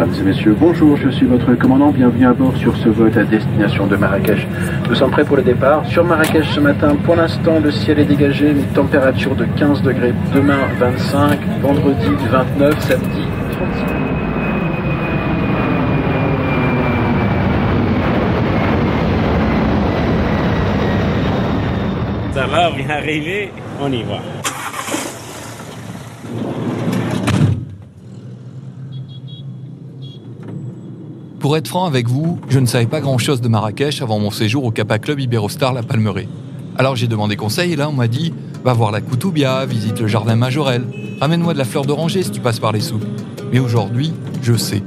Mesdames et messieurs, bonjour, je suis votre commandant, bienvenue à bord sur ce vol à destination de Marrakech. Nous sommes prêts pour le départ. Sur Marrakech ce matin, pour l'instant, le ciel est dégagé, une température de 15 degrés. Demain, 25, vendredi, 29, samedi, 36. Ça va, bien arrivé, on y va. Pour être franc avec vous, je ne savais pas grand-chose de Marrakech avant mon séjour au Kappa Club Iberostar La Palmeraie. Alors j'ai demandé conseil et là on m'a dit « Va voir la Koutoubia, visite le jardin Majorel, ramène-moi de la fleur d'oranger si tu passes par les souks. » Mais aujourd'hui, je sais.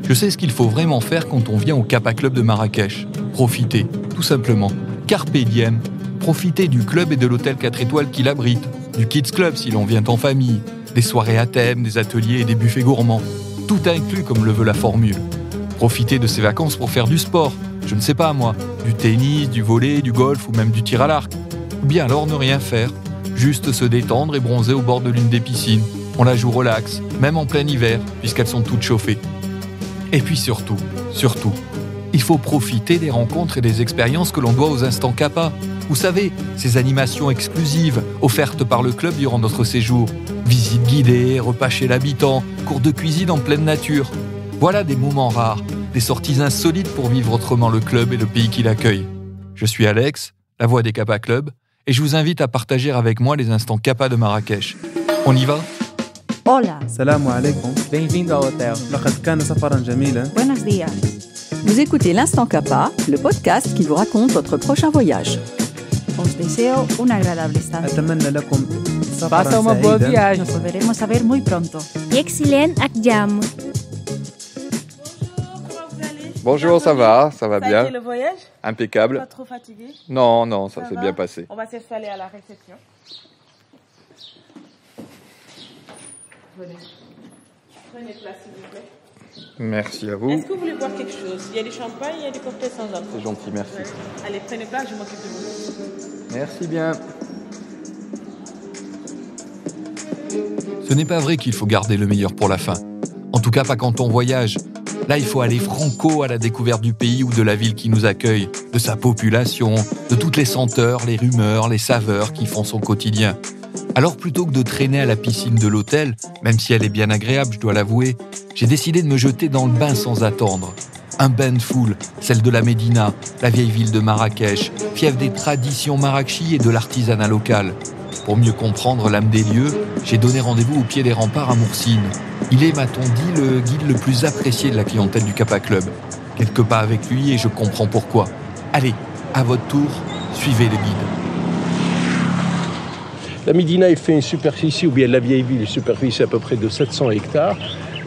Je sais ce qu'il faut vraiment faire quand on vient au Kappa Club de Marrakech. Profiter, tout simplement. Carpe diem. Profiter du club et de l'hôtel 4 étoiles qui l'abrite, du Kids Club si l'on vient en famille, des soirées à thème, des ateliers et des buffets gourmands. Tout inclus comme le veut la formule. Profiter de ses vacances pour faire du sport, je ne sais pas moi, du tennis, du volley, du golf ou même du tir à l'arc. Ou bien alors ne rien faire, juste se détendre et bronzer au bord de l'une des piscines. On la joue relax, même en plein hiver, puisqu'elles sont toutes chauffées. Et puis surtout, il faut profiter des rencontres et des expériences que l'on doit aux instants Kappa. Vous savez, ces animations exclusives offertes par le club durant notre séjour. Visites guidées, repas chez l'habitant, cours de cuisine en pleine nature. Voilà des moments rares, des sorties insolites pour vivre autrement le club et le pays qui l'accueille. Je suis Alex, la voix des Kappa Club, et je vous invite à partager avec moi les instants Kappa de Marrakech. On y va ? Hola. Salam alaikum. Bem-vindo ao hotel. لقد كان سفرا جميلا. Buenos días. Vous écoutez l'Instant Kappa, le podcast qui vous raconte votre prochain voyage. Os deseo una agradable estancia. أتمنى لكم Passa سفرا uma boa سعيدا. viagem. Nos volveremos a ver muy pronto. Excellent ak jàmm. Bonjour, ça va bien. Ça a été le voyage? Impeccable. Pas trop fatigué? Non, ça s'est va bien passé. On va s'installer à la réception. Venez. Prenez place, s'il vous plaît. Merci à vous. Est-ce que vous voulez boire quelque chose? Il y a du champagne, il y a du cocktail sans alcool. C'est gentil, merci. Ouais. Allez, prenez place, je m'occupe de vous. Merci bien. Ce n'est pas vrai qu'il faut garder le meilleur pour la fin. En tout cas pas quand on voyage. Là, il faut aller franco à la découverte du pays ou de la ville qui nous accueille, de sa population, de toutes les senteurs, les rumeurs, les saveurs qui font son quotidien. Alors plutôt que de traîner à la piscine de l'hôtel, même si elle est bien agréable, je dois l'avouer, j'ai décidé de me jeter dans le bain sans attendre. Un bain de foule, celle de la Médina, la vieille ville de Marrakech, fief des traditions marrakchi et de l'artisanat local. Pour mieux comprendre l'âme des lieux, j'ai donné rendez-vous au pied des remparts à Moursine. Il est, m'a-t-on dit, le guide le plus apprécié de la clientèle du Kappa Club. Quelques pas avec lui et je comprends pourquoi. Allez, à votre tour, suivez le guide. La Médina fait une superficie, ou bien la vieille ville, une superficie à peu près de 700 hectares.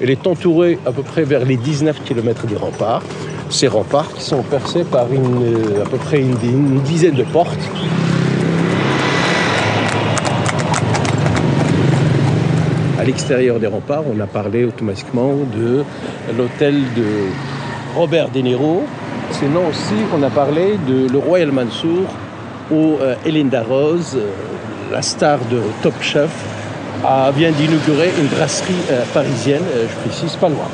Elle est entourée à peu près vers les 19 km des remparts. Ces remparts qui sont percés par à peu près une dizaine de portes. À l'extérieur des remparts, on a parlé automatiquement de l'hôtel de Robert De Niro. Sinon aussi, on a parlé de le Royal Mansour où Hélène Darroze, la star de Top Chef, vient d'inaugurer une brasserie parisienne, je précise, pas loin.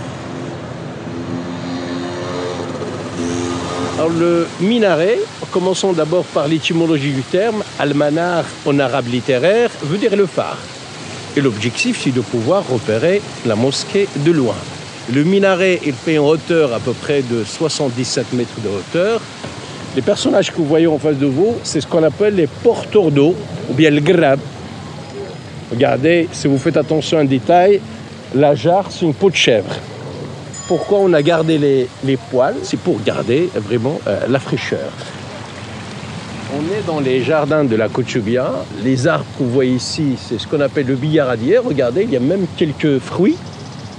Alors le minaret, commençons d'abord par l'étymologie du terme. Al-Manar en arabe littéraire veut dire le phare. Et l'objectif, c'est de pouvoir repérer la mosquée de loin. Le minaret, il fait en hauteur à peu près de 77 mètres de hauteur. Les personnages que vous voyez en face de vous, c'est ce qu'on appelle les porteurs d'eau, ou bien le grab. Regardez, si vous faites attention à un détail, la jarre, c'est une peau de chèvre. Pourquoi on a gardé les poils? C'est pour garder vraiment la fraîcheur. On est dans les jardins de la Koutoubia. Les arbres que vous voyez ici, c'est ce qu'on appelle le billardier. Regardez, il y a même quelques fruits.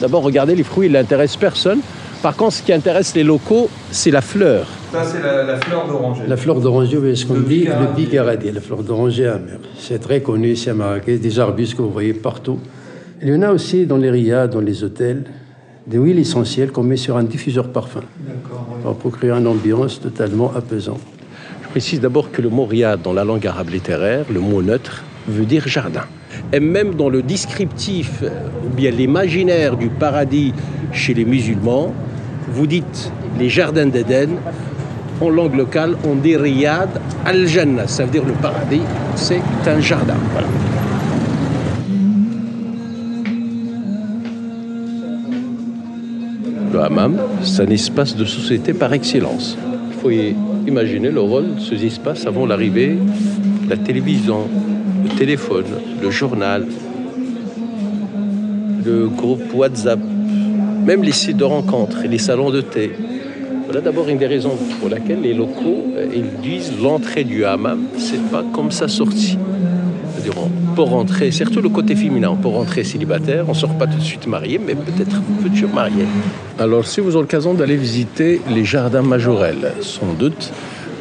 D'abord, regardez, les fruits, ils n'intéressent personne. Par contre, ce qui intéresse les locaux, c'est la fleur. Ça, c'est la fleur d'oranger. La fleur d'oranger, oui, ce qu'on dit, le bigaradier, la fleur d'oranger amère. C'est très connu ici à Marrakech, des arbustes que vous voyez partout. Il y en a aussi dans les riads, dans les hôtels, des huiles essentielles qu'on met sur un diffuseur parfum. D'accord. Oui. Pour créer une ambiance totalement apaisante. Je précise d'abord que le mot riad, dans la langue arabe littéraire, le mot neutre, veut dire jardin. Et même dans le descriptif, ou bien l'imaginaire du paradis chez les musulmans, vous dites les jardins d'Éden, en langue locale, on dit Riyad al-Jannah, ça veut dire le paradis, c'est un jardin. Voilà. Le hammam, c'est un espace de société par excellence. Il faut imaginer le rôle de ces espaces avant l'arrivée de la télévision, le téléphone, le journal, le groupe WhatsApp, même les sites de rencontres et les salons de thé. Voilà d'abord une des raisons pour laquelle les locaux ils disent l'entrée du hammam, c'est pas comme sa sortie. C'est-à-dire on peut rentrer, surtout le côté féminin, on peut rentrer célibataire, on ne sort pas tout de suite marié, mais peut-être futur marié. Alors si vous avez l'occasion d'aller visiter les jardins majorels, sans doute,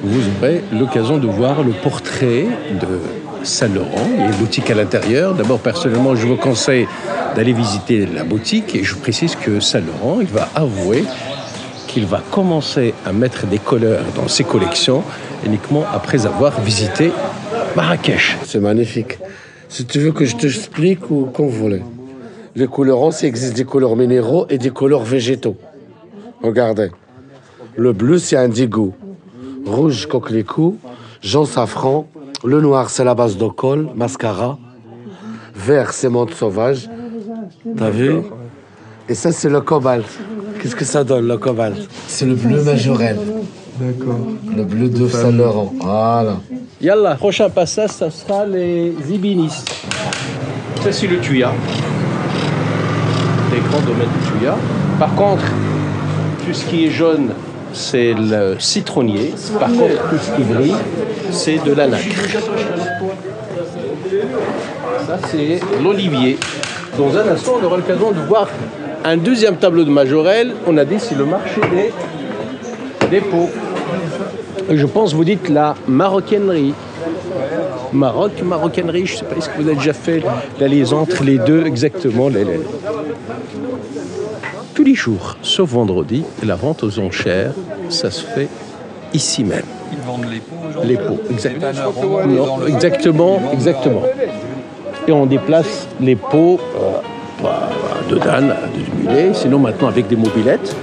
vous aurez l'occasion de voir le portrait de Saint-Laurent. Il y a une boutique à l'intérieur. D'abord, personnellement, je vous conseille d'aller visiter la boutique et je précise que Saint-Laurent, il va avouer qu'il va commencer à mettre des couleurs dans ses collections uniquement après avoir visité Marrakech. C'est magnifique. Si tu veux que je t'explique ou qu'on voulait. Les couleurs, il existe des couleurs minéraux et des couleurs végétaux. Regardez. Le bleu, c'est indigo. Rouge, coquelicot. Jaune, safran. Le noir, c'est la base de colle, mascara. Vert, c'est menthe sauvage. T'as vu? Et ça, c'est le cobalt. Qu'est-ce que ça donne, le cobalt? C'est le bleu majorel. D'accord. Le bleu de Saint-Laurent. Voilà. Yallah, prochain passage, ça sera les Ibinis. Ça, c'est le tuya. Les grands domaines du tuya. Par contre, tout ce qui est jaune, c'est le citronnier. Par contre, tout ce qui brille, c'est de la nacre. Ça, c'est l'olivier. Dans un instant, on aura l'occasion de voir un deuxième tableau de Majorelle. On a dit c'est le marché des pots. Je pense vous dites la maroquinerie. Maroquinerie, je ne sais pas, est-ce que vous avez déjà fait la liaison entre les deux exactement Tous les jours, sauf vendredi, la vente aux enchères, ça se fait ici même. Ils vendent les pots aujourd'hui. Les pots, exactement. Non, exactement. Et on déplace les pots de d'âne, de mulet, sinon maintenant avec des mobylettes.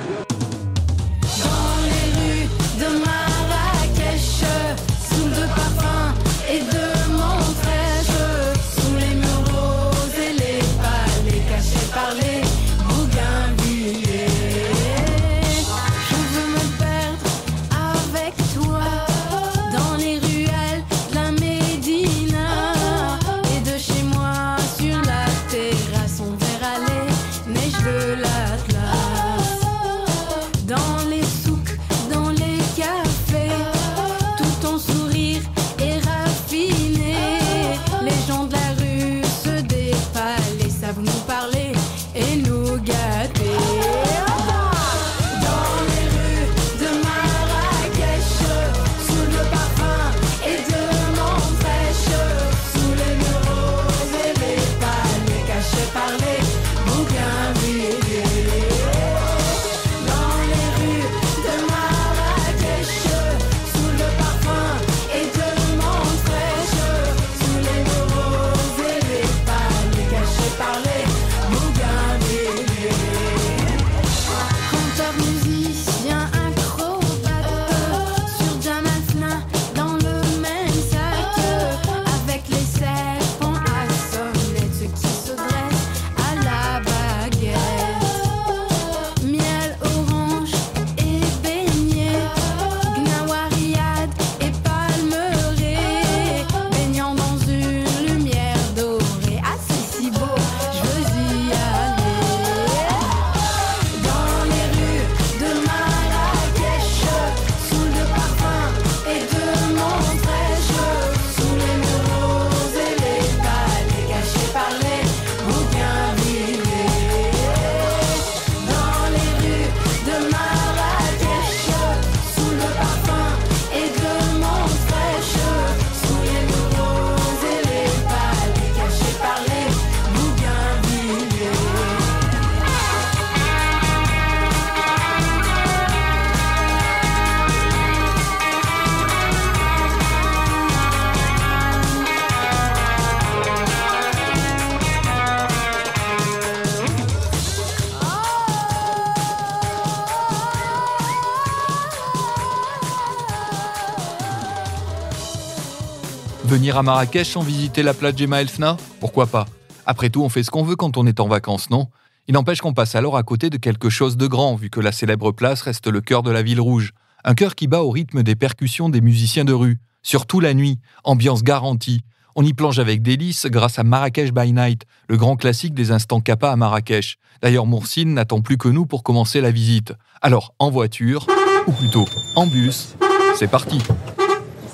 Venir à Marrakech sans visiter la plage Jemaa El Fna ? Pourquoi pas ? Après tout, on fait ce qu'on veut quand on est en vacances, non ? Il n'empêche qu'on passe alors à côté de quelque chose de grand, vu que la célèbre place reste le cœur de la ville rouge. Un cœur qui bat au rythme des percussions des musiciens de rue. Surtout la nuit, ambiance garantie. On y plonge avec délice grâce à Marrakech by Night, le grand classique des instants Kappa à Marrakech. D'ailleurs, Moursine n'attend plus que nous pour commencer la visite. Alors, en voiture, ou plutôt en bus, c'est parti.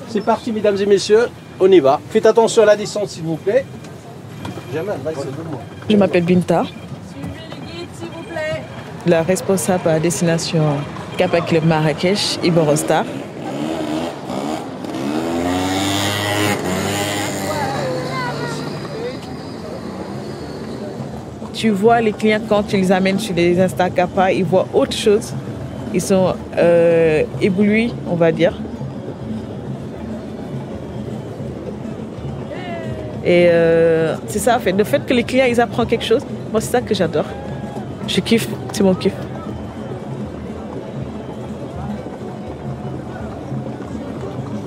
C'est parti, mesdames et messieurs, on y va. Faites attention à la descente, s'il vous plaît. Je m'appelle Binta. La responsable à destination Kappa Club Marrakech, Iberostar. Tu vois les clients quand tu les amènes sur les instants Kappa, ils voient autre chose. Ils sont éblouis, on va dire. Et c'est ça, en fait. Le fait que les clients, ils apprennent quelque chose, moi, c'est ça que j'adore. Je kiffe, c'est mon kiff.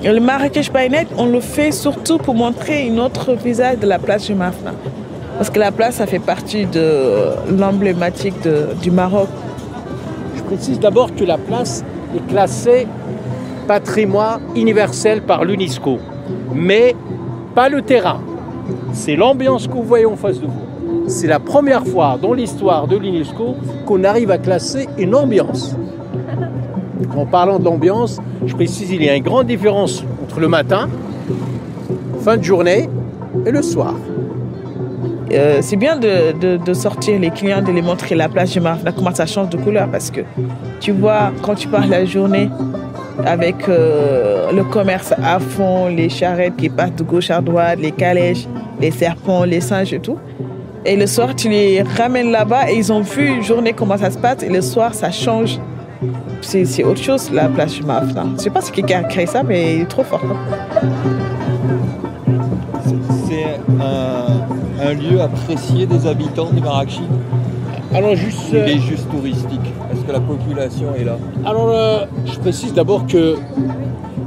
Le Marrakech by Night, on le fait surtout pour montrer un autre visage de la place Jemaa El Fna. Parce que la place, ça fait partie de l'emblématique du Maroc. Je précise d'abord que la place est classée patrimoine universel par l'UNESCO. Mais pas le terrain. C'est l'ambiance que vous voyez en face de vous. C'est la première fois dans l'histoire de l'UNESCO qu'on arrive à classer une ambiance. En parlant de l'ambiance, je précise qu'il y a une grande différence entre le matin, fin de journée et le soir. C'est bien de sortir les clients, de les montrer la place Jemaa El Fna, comment ça change de couleur. Parce que tu vois, quand tu pars la journée avec le commerce à fond, les charrettes qui partent de gauche à droite, les calèches, les serpents, les singes et tout. Et le soir, tu les ramènes là-bas et ils ont vu une journée comment ça se passe. Et le soir, ça change. C'est autre chose, la place Jemaa El Fna. Je ne sais pas ce qui a créé ça, mais il est trop fort. C'est un lieu apprécié des habitants de Marrakech. Alors il est juste touristique. Est-ce que la population est là? Alors, je précise d'abord que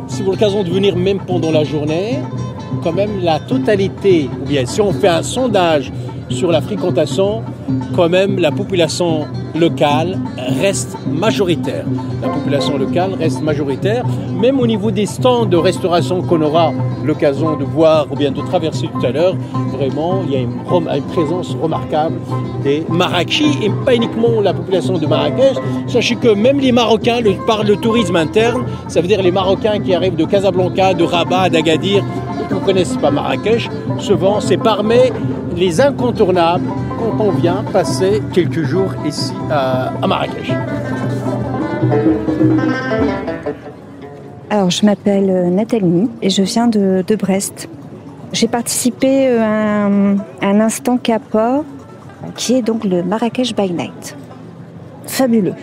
si vous avez l'occasion de venir même pendant la journée, quand même la totalité, ou bien si on fait un sondage sur la fréquentation, quand même la population locale reste majoritaire. La population locale reste majoritaire, même au niveau des stands de restauration qu'on aura l'occasion de voir ou bien de traverser tout à l'heure. Vraiment, il y a une présence remarquable des Marrakechis et pas uniquement la population de Marrakech. Sachez que même les Marocains, par le tourisme interne, ça veut dire les Marocains qui arrivent de Casablanca, de Rabat, d'Agadir, qui ne connaissent pas Marrakech, souvent c'est parmi les incontournables quand on vient passer quelques jours ici à Marrakech. Alors, je m'appelle Nathalie et je viens de Brest. J'ai participé à un instant Kappa qui est donc le Marrakech by Night. Fabuleux.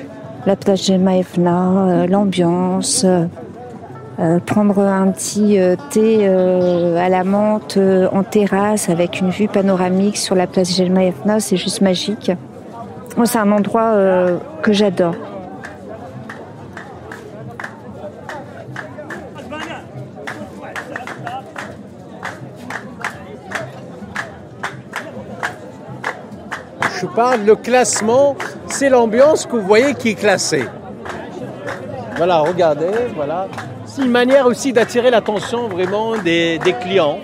La plage Jemaa El Fna, l'ambiance, prendre un petit thé à la menthe en terrasse avec une vue panoramique sur la place Jemaa El Fna, c'est juste magique. Moi, c'est un endroit que j'adore. Je parle, le classement, c'est l'ambiance que vous voyez qui est classée. Voilà, regardez, voilà. C'est une manière aussi d'attirer l'attention vraiment des clients.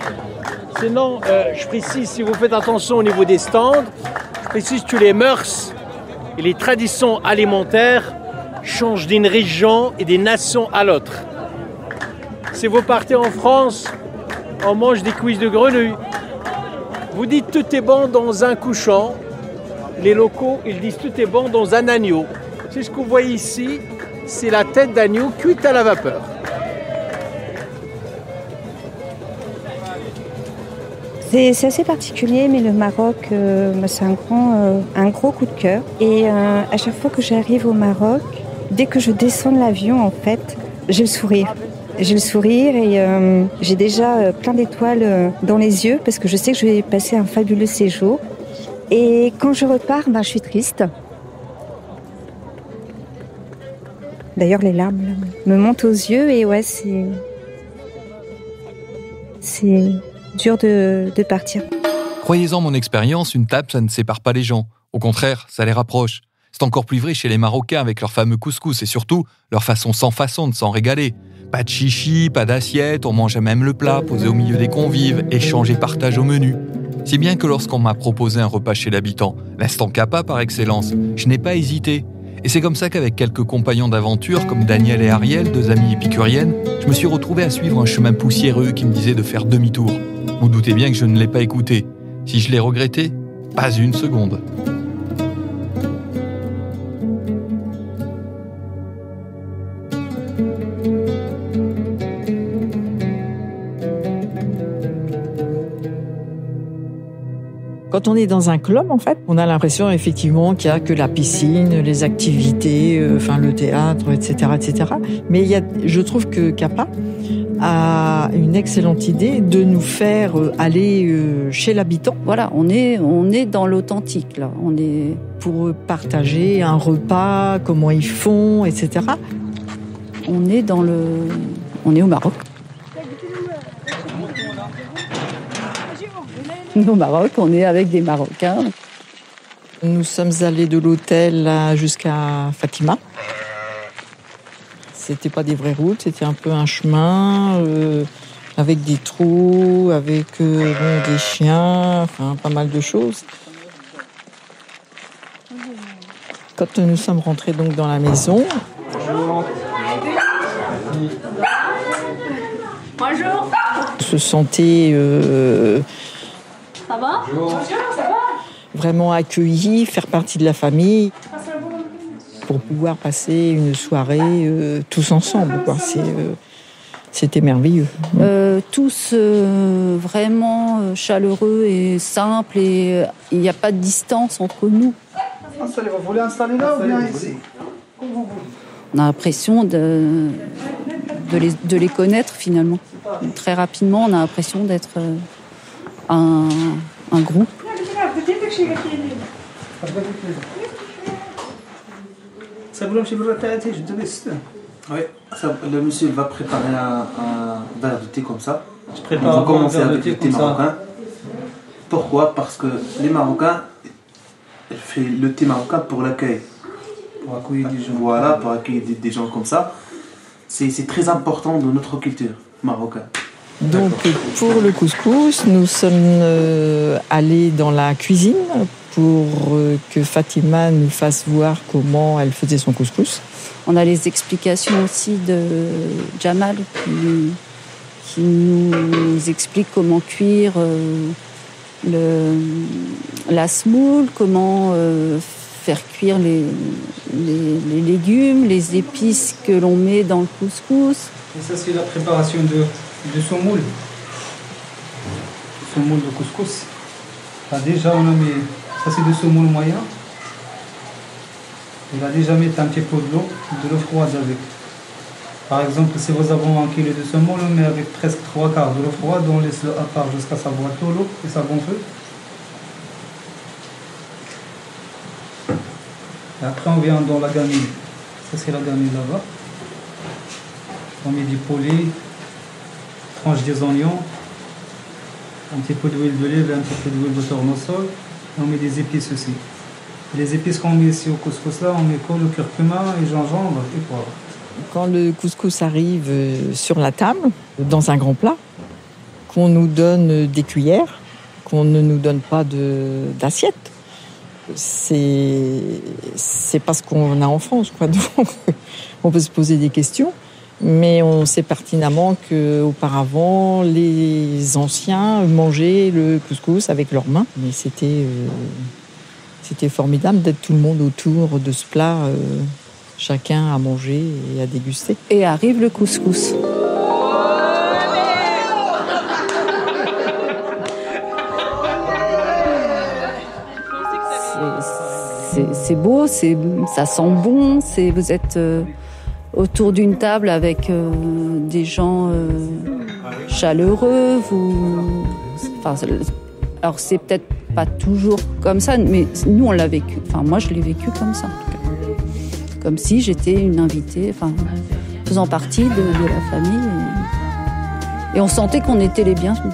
Sinon, je précise, si vous faites attention au niveau des stands, je précise que les mœurs et les traditions alimentaires changent d'une région et d'une nation à l'autre. Si vous partez en France, on mange des cuisses de grenouille. Vous dites tout est bon dans un couchon. Les locaux, ils disent tout est bon dans un agneau. C'est ce que vous voyez ici, c'est la tête d'agneau cuite à la vapeur. C'est assez particulier, mais le Maroc, c'est un gros coup de cœur. Et à chaque fois que j'arrive au Maroc, dès que je descends de l'avion, en fait, j'ai le sourire. J'ai le sourire et j'ai déjà plein d'étoiles dans les yeux parce que je sais que je vais passer un fabuleux séjour. Et quand je repars, je suis triste. D'ailleurs, les larmes me montent aux yeux et ouais, c'est dur de partir. Croyez-en mon expérience, une table, ça ne sépare pas les gens. Au contraire, ça les rapproche. C'est encore plus vrai chez les Marocains avec leur fameux couscous et surtout leur façon sans façon de s'en régaler. Pas de chichi, pas d'assiette, on mange même le plat posé au milieu des convives, échange et partage au menu. Si bien que lorsqu'on m'a proposé un repas chez l'habitant, l'instant Kappa par excellence, je n'ai pas hésité. Et c'est comme ça qu'avec quelques compagnons d'aventure comme Daniel et Ariel, deux amies épicuriennes, je me suis retrouvé à suivre un chemin poussiéreux qui me disait de faire demi-tour. Vous doutez bien que je ne l'ai pas écouté. Si je l'ai regretté, pas une seconde. Quand on est dans un club, en fait, on a l'impression effectivement qu'il n'y a que la piscine, les activités, le théâtre, etc., etc. Mais je trouve que Kappa a une excellente idée de nous faire aller chez l'habitant. Voilà, on est dans l'authentique, là. On est pour partager un repas, comment ils font, etc. On est au Maroc. Au Maroc, on est avec des Marocains. Nous sommes allés de l'hôtel jusqu'à Fatima. C'était pas des vraies routes, c'était un peu un chemin avec des trous, avec des chiens, enfin pas mal de choses. Quand nous sommes rentrés donc dans la maison, Bonjour. On se sentait Ça va? Bonjour, ça va? Vraiment accueillis, faire partie de la famille, pour pouvoir passer une soirée tous ensemble, quoi. C'était merveilleux. Tous vraiment chaleureux et simples, et il n'y a pas de distance entre nous. Vous voulez installer là ou bien ici? On a l'impression de les connaître finalement. Très rapidement, on a l'impression d'être un groupe. Oui, le monsieur va préparer un verre de thé comme ça. Je prépare on va commencer un verre de avec thé le thé comme ça. marocain. Pourquoi? Parce que les Marocains font le thé marocain pour l'accueil. Pour accueillir des gens. Voilà, pour accueillir des gens comme ça. C'est très important dans notre culture marocaine. Donc pour le couscous, nous sommes allés dans la cuisine pour que Fatima nous fasse voir comment elle faisait son couscous. On a les explications aussi de Jamal qui nous explique comment cuire la semoule, comment faire cuire les légumes, les épices que l'on met dans le couscous. Et ça, c'est la préparation de semoule. Semoule de couscous. Là, déjà, on a mis... Ça, c'est de semoule moyen. On va déjà mettre un petit peu de l'eau froide avec. Par exemple, si vous avez 1 kg de semoule, on met avec presque 3 quarts de l'eau froide, on laisse le à part jusqu'à ça boit tout l'eau et ça gonfle. Et après, on vient dans la gamine. Ça, c'est la gamine là-bas. On met du poulet, tranche des oignons, un petit peu d'huile d'olive et un petit peu d'huile de tournesol. On met des épices aussi. Les épices qu'on met ici au couscous là, on met le curcuma et gingembre et poivre. Quand le couscous arrive sur la table, dans un grand plat, qu'on nous donne des cuillères, qu'on ne nous donne pas d'assiette, c'est parce qu'on a en France, quoi. Donc, on peut se poser des questions, mais on sait pertinemment qu'auparavant, les anciens mangeaient le couscous avec leurs mains. Mais c'était formidable d'être tout le monde autour de ce plat, chacun à manger et à déguster. Et arrive le couscous. C'est beau, ça sent bon, vous êtes autour d'une table avec des gens chaleureux. Alors c'est peut-être pas toujours comme ça, mais nous on l'a vécu. Enfin moi je l'ai vécu comme ça, en tout cas. Comme si j'étais une invitée, faisant partie de la famille. Et on sentait qu'on était les bienvenus.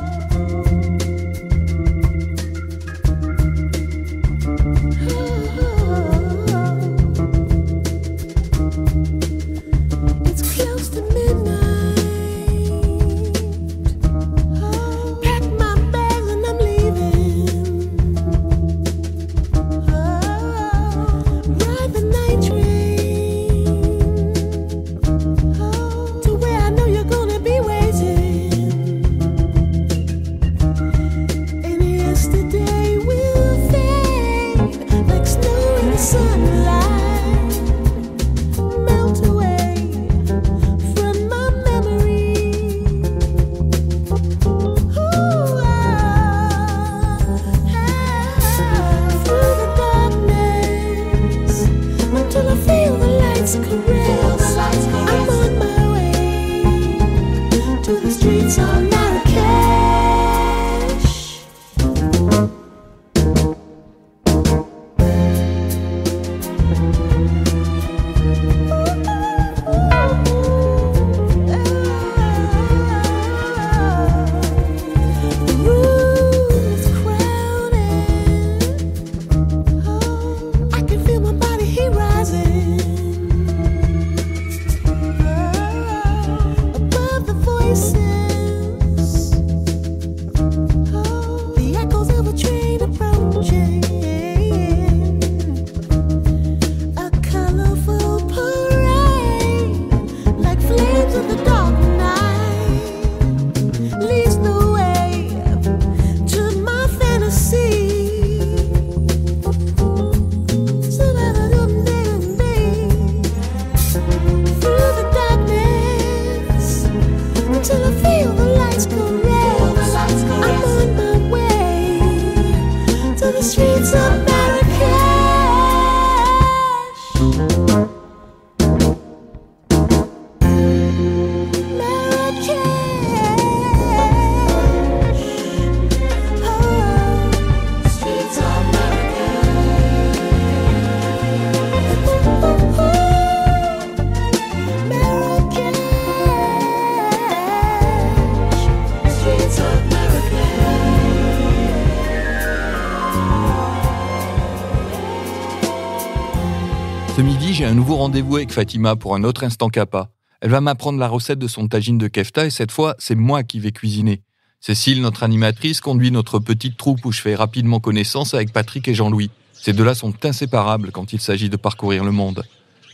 Ce midi, j'ai un nouveau rendez-vous avec Fatima pour un autre Instant Capa. Elle va m'apprendre la recette de son tagine de kefta et cette fois, c'est moi qui vais cuisiner. Cécile, notre animatrice, conduit notre petite troupe où je fais rapidement connaissance avec Patrick et Jean-Louis. Ces deux-là sont inséparables quand il s'agit de parcourir le monde.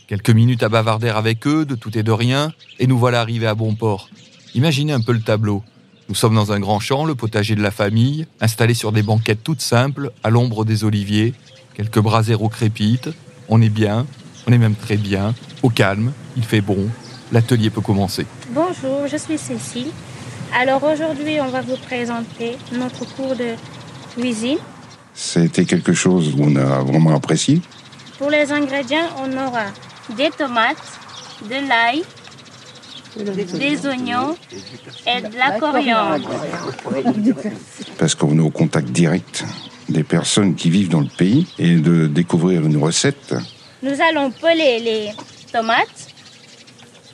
Quelques minutes à bavarder avec eux, de tout et de rien, et nous voilà arrivés à bon port. Imaginez un peu le tableau. Nous sommes dans un grand champ, le potager de la famille, installés sur des banquettes toutes simples, à l'ombre des oliviers. Quelques braseros crépitent. On est bien, on est même très bien, au calme, il fait bon, l'atelier peut commencer. Bonjour, je suis Cécile. Alors aujourd'hui, on va vous présenter notre cours de cuisine. C'était quelque chose qu'on a vraiment apprécié. Pour les ingrédients, on aura des tomates, de l'ail, des oignons et de la coriandre. Parce qu'on est au contact direct des personnes qui vivent dans le pays et de découvrir une recette. Nous allons peler les tomates,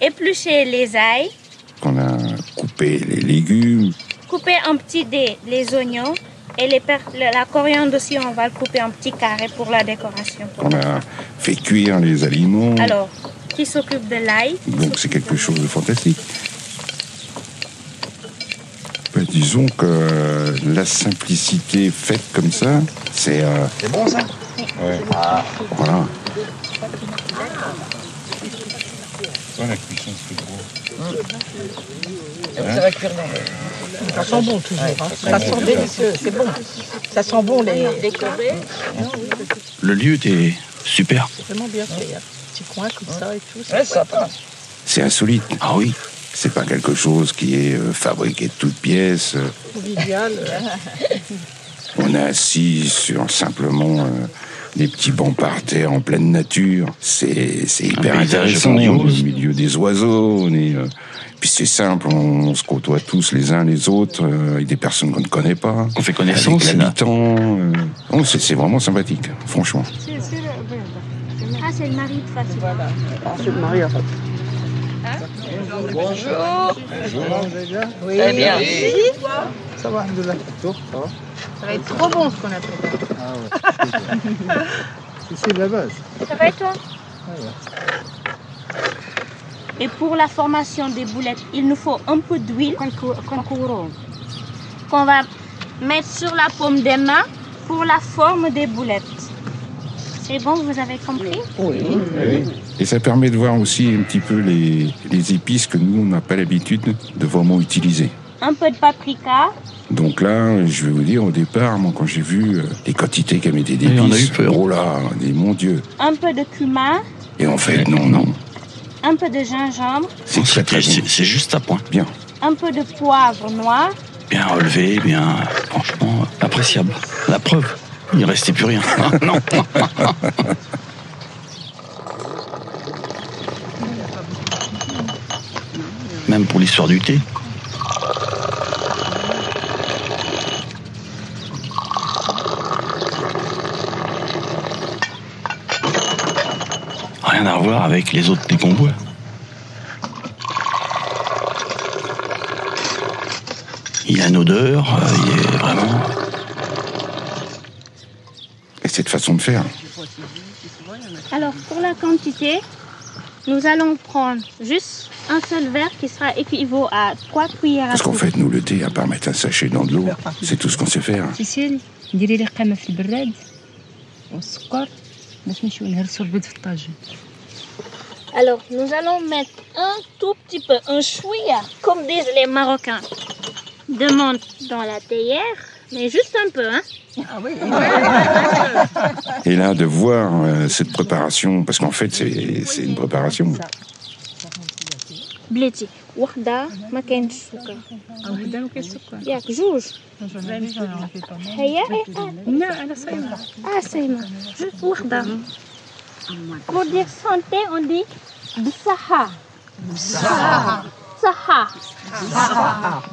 éplucher les ailes. On a coupé les légumes. Couper en petits dés les oignons et la coriandre aussi, on va le couper en petits carrés pour la décoration. On a fait cuire les aliments. Alors, qui s'occupe de l'ail? Donc c'est quelque chose de fantastique. Ben, disons que la simplicité faite comme ça, c'est... C'est bon ça? Ouais. Ah. Voilà. La cuisson se fait gros. Ça va cuire dans le... Ça sent bon toujours. Ouais, ça sent délicieux, c'est bon. Ça sent bon les curés. Le lieu était super. C'est vraiment bien fait. Il y a un petit coin comme ça et tout. C'est sympa. C'est insolite. Ah oui. C'est pas quelque chose qui est fabriqué de toutes pièces. Convivial. On est assis sur simplement des petits bancs par terre en pleine nature. C'est hyper intéressant. On est au milieu des oiseaux. On est, puis c'est simple, on se côtoie tous les uns les autres avec des personnes qu'on ne connaît pas. On fait connaissance. Avec l'habitant. C'est vraiment sympathique, franchement. Ah, c'est le mari de Fatima. Voilà. Ah, c'est le mari en fait. Hein? Bonjour. Oui. Très bien. Oui. Ça va, Alhamdoulilah. Ça va être trop bon ce qu'on a fait. Ah ouais. C'est la base. Ça va et toi? Et pour la formation des boulettes, il nous faut un peu d'huile qu'on va mettre sur la paume des mains pour la forme des boulettes. C'est bon, vous avez compris? Oui. Et ça permet de voir aussi un petit peu les épices que nous, on n'a pas l'habitude de vraiment utiliser. Un peu de paprika. Donc là, je vais vous dire, au départ, moi, quand j'ai vu les quantités qu'elle mettait d'épices, on a eu peur. Oh là, mon Dieu. Un peu de cumin. Et en fait, non. Un peu de gingembre. C'est juste à point. Bien. Un peu de poivre noir. Bien relevé, bien, franchement, appréciable. La preuve, il ne restait plus rien. Non. Même pour l'histoire du thé. Rien à voir avec les autres thés qu'on boit. Il a une odeur, il est vraiment... Et cette façon de faire. Alors, pour la quantité, nous allons prendre juste un seul verre qui sera équivaut à 3 cuillères à Parce qu'en soupe. fait, nous, le thé, à part mettre un sachet dans de l'eau, c'est tout ce qu'on sait faire. سيسيل نديري لي قامه في البراد والسكر باش نمشيو نهرسوا البيض في الطاجين. Alors, nous allons mettre un tout petit peu, un chouïa, comme disent les Marocains, de menthe dans la théière, mais juste un peu, hein. Ah oui. Et là, de voir cette préparation, parce qu'en fait, c'est une préparation. بلاتي وحده ما كاينش السكر. وحده ما كاينش السكر. ياك جوج. هيا لا انا صايمه. صايمه جوج وحده. Pour dire santé, on dit bsaha. Bsaha.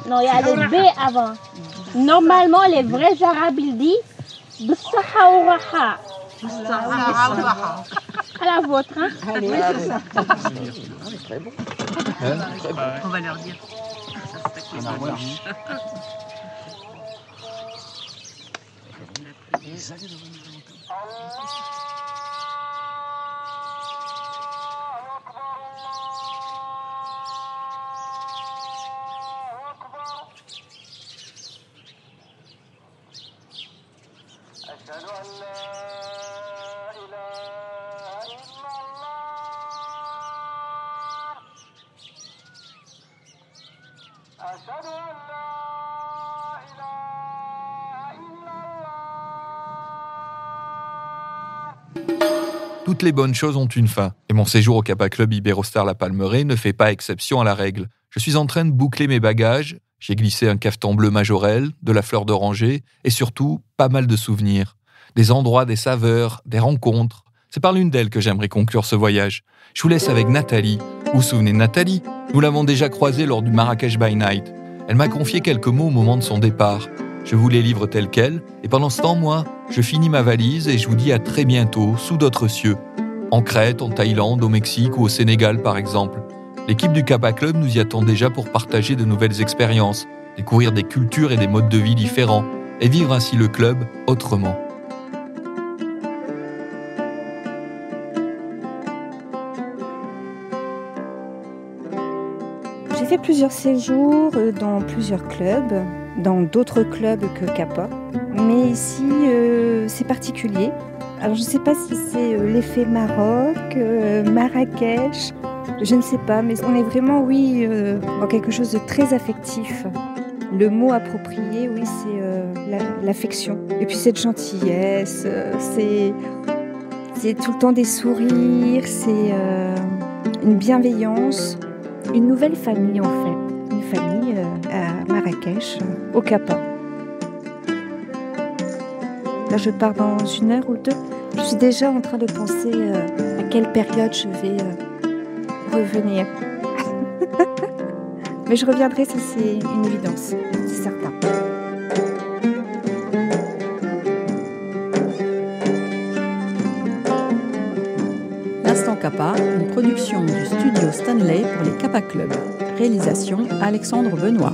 Non, il y a le B avant. Normalement, les vrais arabes, ils disent bsaha ou raha. À la vôtre, hein? Allez, c'est ça. Très bon. On va leur dire. Toutes les bonnes choses ont une fin, et mon séjour au Kappa Club Iberostar La Palmeraie ne fait pas exception à la règle. Je suis en train de boucler mes bagages, j'ai glissé un cafetan bleu majorel, de la fleur d'oranger, et surtout, pas mal de souvenirs. Des endroits, des saveurs, des rencontres. C'est par l'une d'elles que j'aimerais conclure ce voyage. Je vous laisse avec Nathalie. Vous vous souvenez de Nathalie? Nous l'avons déjà croisée lors du Marrakech by Night. Elle m'a confié quelques mots au moment de son départ. Je vous les livre tels quels, et pendant ce temps, moi, je finis ma valise et je vous dis à très bientôt, sous d'autres cieux. En Crète, en Thaïlande, au Mexique ou au Sénégal, par exemple. L'équipe du Kappa Club nous y attend déjà pour partager de nouvelles expériences, découvrir des cultures et des modes de vie différents, et vivre ainsi le club autrement. J'ai fait plusieurs séjours dans plusieurs clubs, dans d'autres clubs que Kappa. Mais ici, c'est particulier. Alors je ne sais pas si c'est l'effet Maroc, Marrakech, je ne sais pas, mais on est vraiment, oui, dans quelque chose de très affectif. Le mot approprié, oui, c'est l'affection. Et puis cette gentillesse, c'est tout le temps des sourires, c'est une bienveillance, une nouvelle famille en fait. Une famille à Marrakech, au Kappa. Là, je pars dans 1 heure ou 2. Je suis déjà en train de penser à quelle période je vais revenir. Mais je reviendrai, ça c'est une évidence, c'est certain. Là, Instant Kappa, une production du studio Stanley pour les Kappa Club. Réalisation Alexandre Benoît.